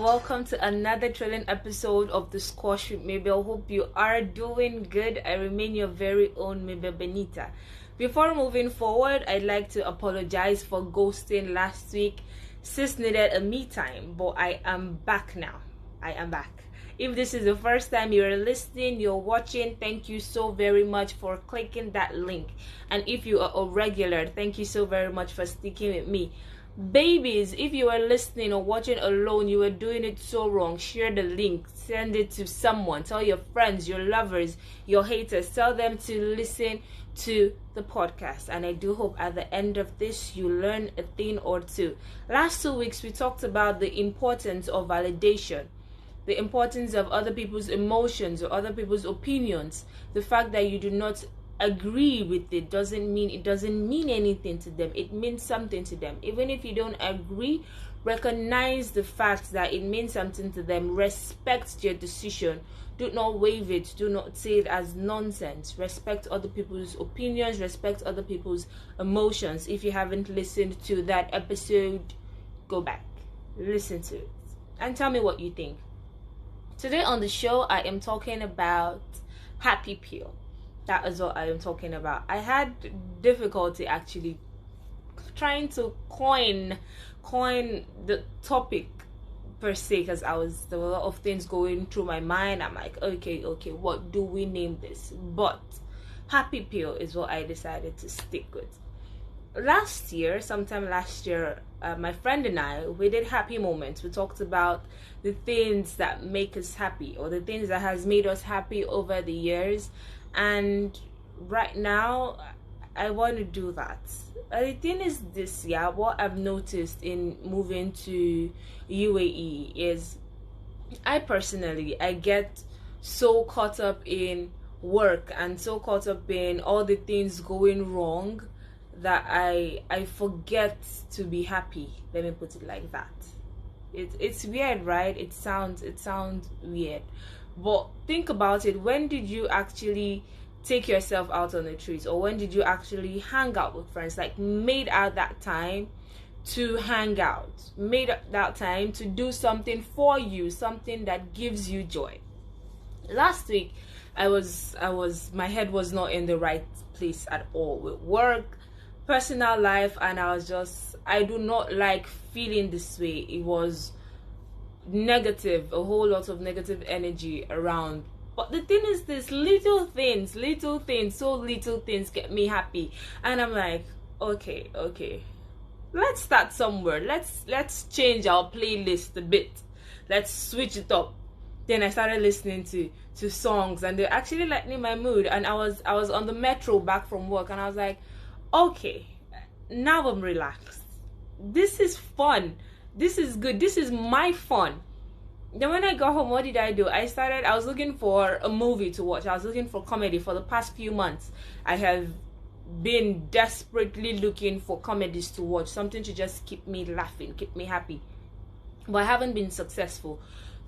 Welcome to another thrilling episode of The Squash with Mabel. Hope you are doing good. I remain your very own Mabel Benita. Before moving forward, I'd like to apologize for ghosting last week. Sis needed a me time, but I am back now. I am back. If this is the first time you're listening, you're watching, thank you so very much for clicking that link. And if you are a regular, thank you so very much for sticking with me. Babies, if you are listening or watching alone, you are doing it so wrong. Share the link, send it to someone, tell your friends, your lovers, your haters, tell them to listen to the podcast. And I do hope at the end of this you learn a thing or two. Last 2 weeks we talked about the importance of validation, the importance of other people's emotions or other people's opinions. The fact that you do not agree with it doesn't mean anything to them. It means something to them. Even if you don't agree, recognize the fact that it means something to them. Respect their decision. Do not waive it. Do not say it as nonsense. Respect other people's opinions. Respect other people's emotions. If you haven't listened to that episode, go back, listen to it, and tell me what you think. Today on the show, I am talking about happy pill. That is what I am talking about. I had difficulty actually trying to coin the topic per se, because there were a lot of things going through my mind. I'm like, okay, what do we name this? But happy pill is what I decided to stick with. Sometime last year, my friend and I, we did happy moments. We talked about the things that make us happy, or the things that has made us happy over the years. And right now I want to do that. The thing is this year, what I've noticed in moving to UAE is I get so caught up in work and so caught up in all the things going wrong that I forget to be happy. Let me put it like that. It's weird, right? It sounds weird. But think about it. When did you actually take yourself out on the trees? Or when did you actually hang out with friends? Like, made out that time to hang out. Made that time to do something for you. Something that gives you joy. Last week, my head was not in the right place at all. With work, personal life, and I do not like feeling this way. It was negative, a whole lot of negative energy around. But the thing is this, little things get me happy. And I'm like, okay, let's start somewhere. Let's change our playlist a bit. Let's switch it up. Then I started listening to songs, and they actually lightened my mood. And I was on the metro back from work, and I was like, okay, now I'm relaxed. This is fun. This is good. This is my fun. Then when I got home, what did I do? I was looking for a movie to watch. I was looking for comedy. For the past few months, I have been desperately looking for comedies to watch. Something to just keep me laughing, keep me happy. But I haven't been successful.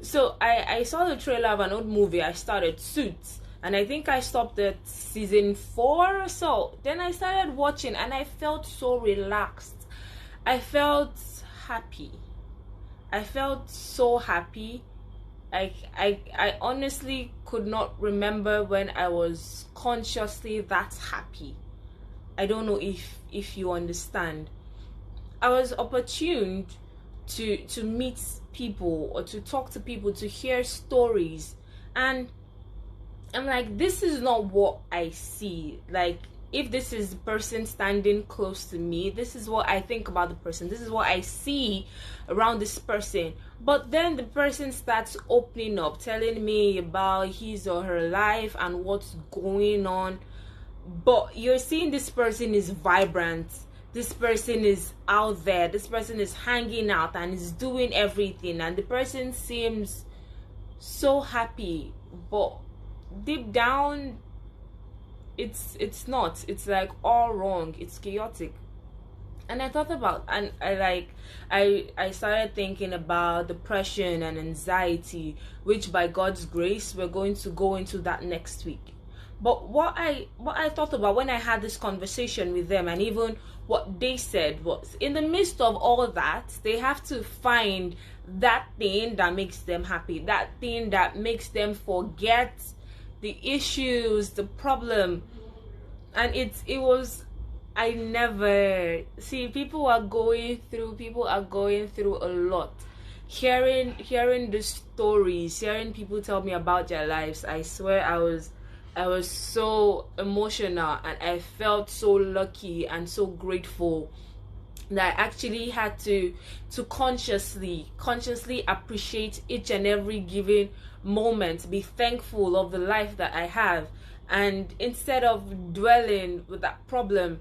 So I saw the trailer of an old movie. I started Suits. And I think I stopped at season 4 or so. Then I started watching, and I felt so relaxed. I felt happy. I felt so happy. I honestly could not remember when I was consciously that happy. I don't know if you understand. I was opportuned to meet people or to talk to people, to hear stories, and I'm like, this is not what I see. Like, if this is the person standing close to me, this is what I think about the person. This is what I see around this person. But then the person starts opening up, telling me about his or her life and what's going on. But you're seeing this person is vibrant. This person is out there. This person is hanging out and is doing everything. And the person seems so happy. But deep down, it's not. It's like all wrong. It's chaotic. And I thought about, and I started thinking about depression and anxiety, which by God's grace we're going to go into that next week. But what I thought about when I had this conversation with them, and even what they said was, in the midst of all that, they have to find that thing that makes them happy, that thing that makes them forget the issues, the problem. And it was, I never see, people are going through a lot. Hearing the stories, hearing people tell me about their lives, I swear I was so emotional, and I felt so lucky and so grateful that I actually had to consciously appreciate each and every given moment, be thankful of the life that I have, and instead of dwelling with that problem,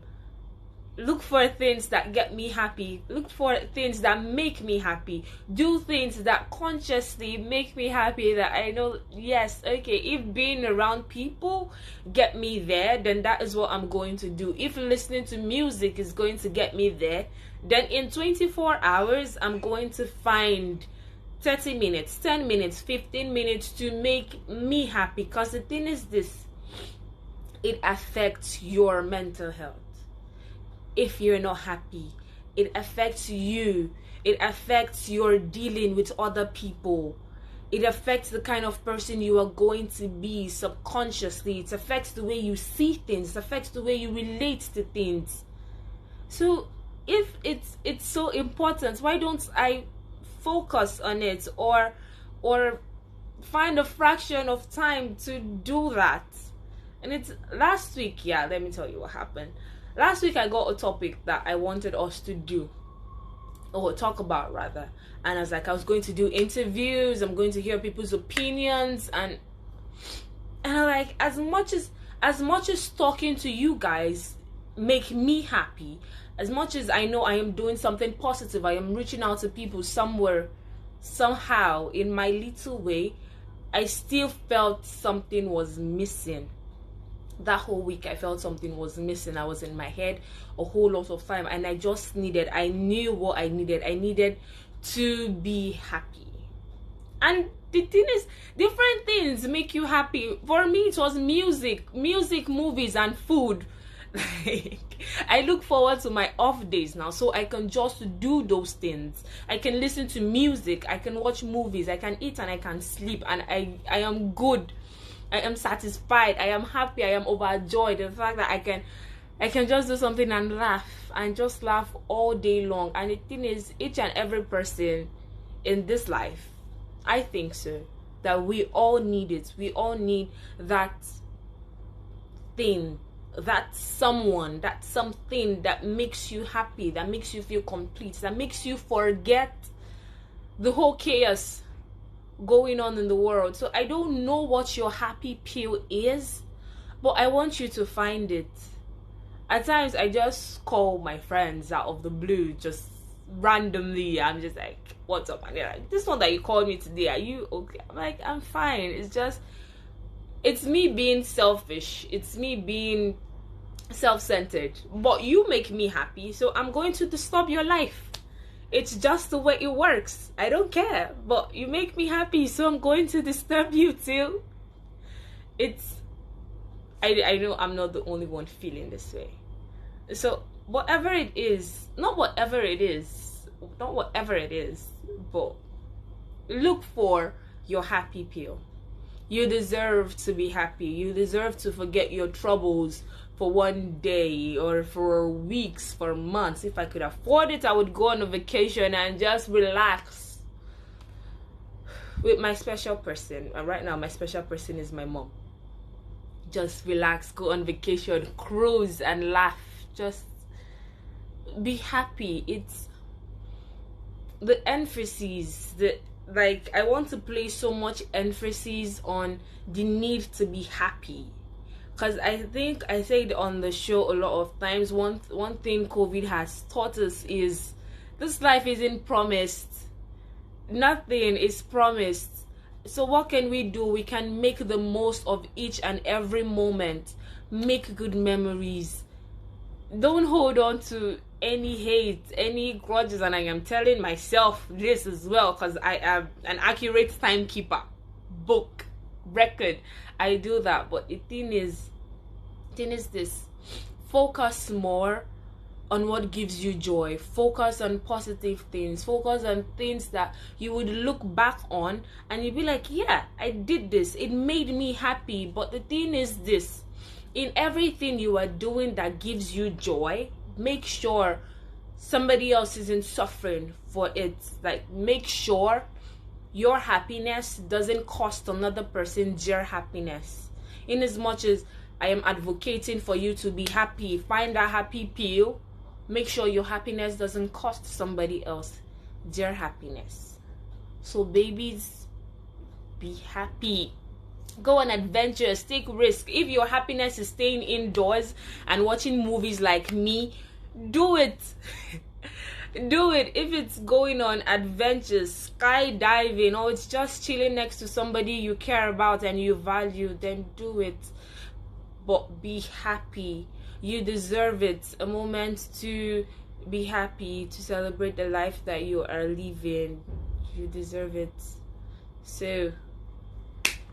look for things that get me happy, look for things that make me happy, do things that consciously make me happy, that I know, yes, okay, if being around people get me there, then that is what I'm going to do. If listening to music is going to get me there, then in 24 hours I'm going to find 30 minutes, 10 minutes, 15 minutes to make me happy. Because the thing is this, it affects your mental health. If you're not happy, it affects you. It affects your dealing with other people. It affects the kind of person you are going to be subconsciously. It affects the way you see things. It affects the way you relate to things. So if it's so important, why don't I focus on it, or find a fraction of time to do that? And it's last week, let me tell you what happened. Last week I got a topic that I wanted us to do, or talk about rather, and I was going to do interviews, I'm going to hear people's opinions, and I'm like, as much as talking to you guys make me happy, as much as I know I am doing something positive, I am reaching out to people somewhere, somehow, in my little way, I still felt something was missing. That whole week I felt something was missing. I was in my head a whole lot of time, and I knew what I needed. I needed to be happy. And the thing is, different things make you happy. For me, it was music, movies, and food. I look forward to my off days now, so I can just do those things. I can listen to music, I can watch movies, I can eat, and I can sleep, and I am good. I am satisfied, I am happy, I am overjoyed. The fact that I can just do something and just laugh all day long. And the thing is, each and every person in this life, I think so, that we all need it. We all need that thing, that someone, that something that makes you happy, that makes you feel complete, that makes you forget the whole chaos going on in the world. So I don't know what your happy pill is, but I want you to find it. At times I just call my friends out of the blue, just randomly. I'm just like, what's up? And they're like, this one that you called me today, are you okay? I'm like, I'm fine. It's me being selfish, it's me being self-centered, but you make me happy, so I'm going to disturb your life. It's just the way it works. I don't care, but you make me happy, so I'm going to disturb you too. I know I'm not the only one feeling this way. So whatever it is, but look for your happy pill. You deserve to be happy. You deserve to forget your troubles for one day, or for weeks, for months. If I could afford it, I would go on a vacation and just relax with my special person. And right now, my special person is my mom. Just relax, go on vacation, cruise, and laugh. Just be happy. It's the emphasis, I want to place so much emphasis on the need to be happy. Because I think I said on the show a lot of times, one thing COVID has taught us is this life isn't promised. Nothing is promised. So what can we do? We can make the most of each and every moment. Make good memories. Don't hold on to any hate, any grudges. And I am telling myself this as well, because I am an accurate timekeeper. Book, record, I do that. But the thing is this: focus more on what gives you joy. Focus on positive things. Focus on things that you would look back on and you'd be like, yeah, I did this. It made me happy. But the thing is this, in everything you are doing that gives you joy, make sure somebody else isn't suffering for it. Like, make sure your happiness doesn't cost another person their happiness. In as much as I am advocating for you to be happy, find that happy pill, make sure your happiness doesn't cost somebody else their happiness. So babies, be happy. Go on adventures, take risks. If your happiness is staying indoors and watching movies like me, do it. Do it. If it's going on adventures, skydiving, or it's just chilling next to somebody you care about and you value, then do it. But be happy. You deserve it. A moment to be happy, to celebrate the life that you are living. You deserve it. So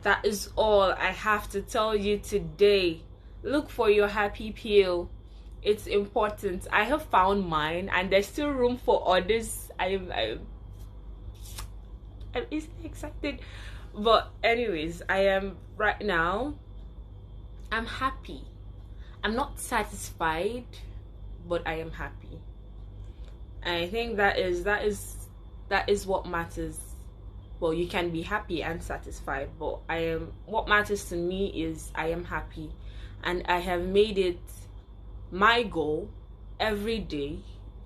that is all I have to tell you today. Look for your happy pill. It's important. I have found mine and there's still room for others. I'm excited. But anyways, I am right now, I'm happy. I'm not satisfied, but I am happy. And I think that is what matters. Well, you can be happy and satisfied, but what matters to me is I am happy, and I have made it my goal every day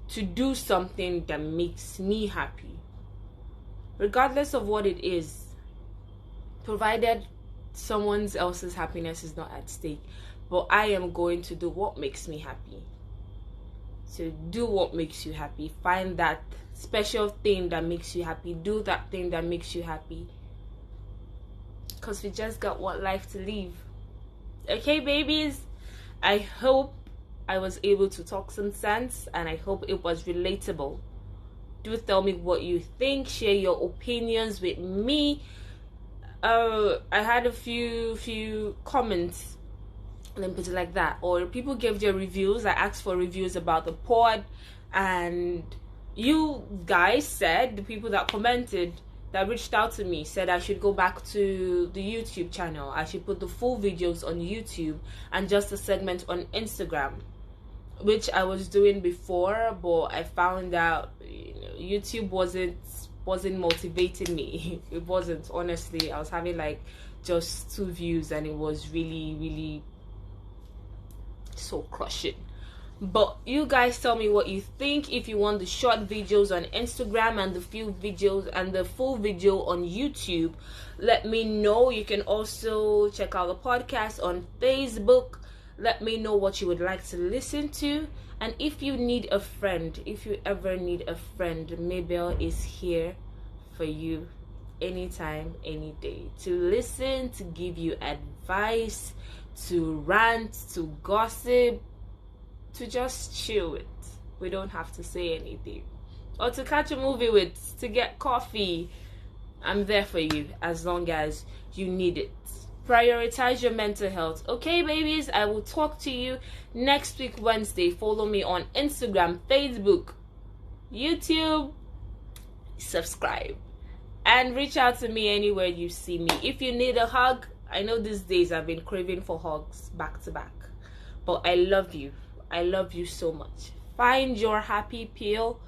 to do something that makes me happy, regardless of what it is, provided someone else's happiness is not at stake. But I am going to do what makes me happy. So do what makes you happy. Find that special thing that makes you happy. Do that thing that makes you happy, because we just got one life to live. Okay, babies, I hope I was able to talk some sense, and I hope it was relatable. Do tell me what you think. Share your opinions with me. I had a few comments, let me put it like that, or people gave their reviews. I asked for reviews about the pod, and you guys said, the people that commented, that reached out to me, said I should go back to the YouTube channel. I should put the full videos on YouTube and just a segment on Instagram, which I was doing before, but I found out YouTube wasn't motivating me. It wasn't, honestly. I was having like just 2 views and it was really so crushing. But you guys tell me what you think. If you want the short videos on Instagram and the few videos and the full video on YouTube, let me know. You can also check out the podcast on Facebook. Let me know what you would like to listen to. And if you need a friend, if you ever need a friend, Mabel is here for you anytime, any day, to listen, to give you advice, to rant, to gossip, to just chill with. We don't have to say anything. Or to catch a movie with, to get coffee. I'm there for you as long as you need it. Prioritize your mental health. Okay, babies, I will talk to you next week, Wednesday. Follow me on Instagram, Facebook, YouTube. Subscribe. And reach out to me anywhere you see me. If you need a hug, I know these days I've been craving for hugs back to back. But I love you. I love you so much. Find your happy pill.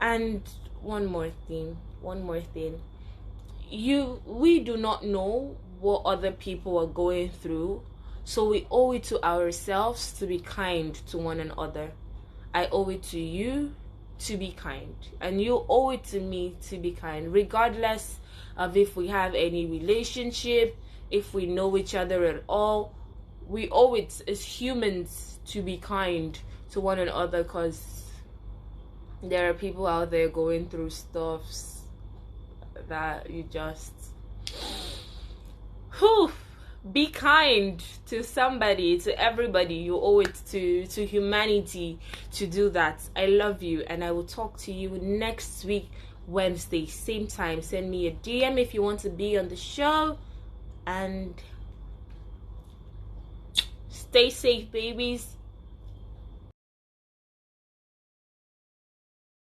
And one more thing. We do not know what other people are going through, so we owe it to ourselves to be kind to one another. I owe it to you to be kind, and you owe it to me to be kind, regardless of if we have any relationship, if we know each other at all. We owe it as humans to be kind to one another, because there are people out there going through stuffs that you just be kind to somebody, to everybody. You owe it to humanity to do that. I love you, and I will talk to you next week, Wednesday, same time. Send me a DM if you want to be on the show, and stay safe, babies.